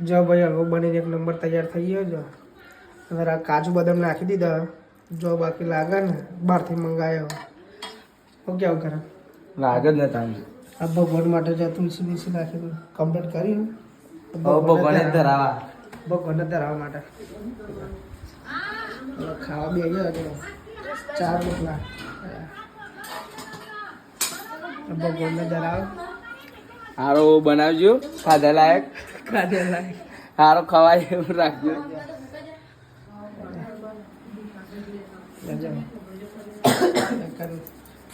જો ભાઈ હલવો બનીને એક નંબર તૈયાર થઈ ગયો જો. હવે આ કાજુ બદામ નાખી દીધા. જો બાકી લાગે ને બહારથી મંગાવ્યો. હું કેવું કરે લાગે જ ને તાંજી. આ ભગવાન માટે જો તુલસી બીસી નાખી કમ્પ્લીટ કર્યું. ભગવાને ધરાવા. ભગવાનને ધરાવવા માટે ખાવા બી આવ્યો હતો 4 રોટલા ભગવાનને ધરાવ. હારો બનાવજો ખાધા લાયક. હારો ખવાય એવું રાખજો.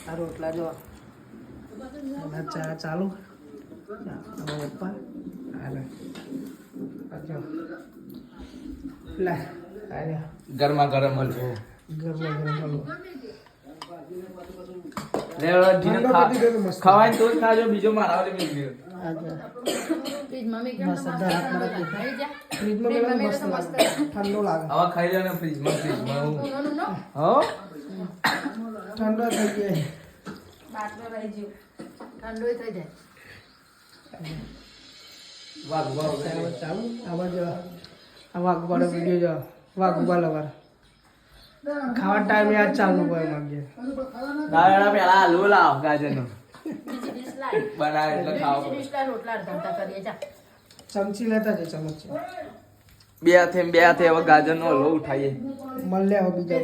આ રોટલા જો ચા ચાલુ પપ્પા હાલે લે ગરમા ગરમ હલવો. ગરમા ગરમ હલવો ખવાય તો જ ખાજો. બીજો મારા ઠંડો લાગે. હવે ખાઈ લો ને ફ્રીજમાં. ઠંડો થઈ જાય. ચાલુ આવા જો આ વાઘુબાનો વિડીયો જો વાઘુબા લવર ખાવા ટાઈમે યાદ ચાલુ કોઈ માંગે દાડા પેલા હલવો લાવ ગાજરનો બનાવે એટલે ખાવ. ચમચી લેતા છે ચમચી. બે હાથે હવે ગાજરનો હલવો ઉઠાઈએ. મળે હવે બીજા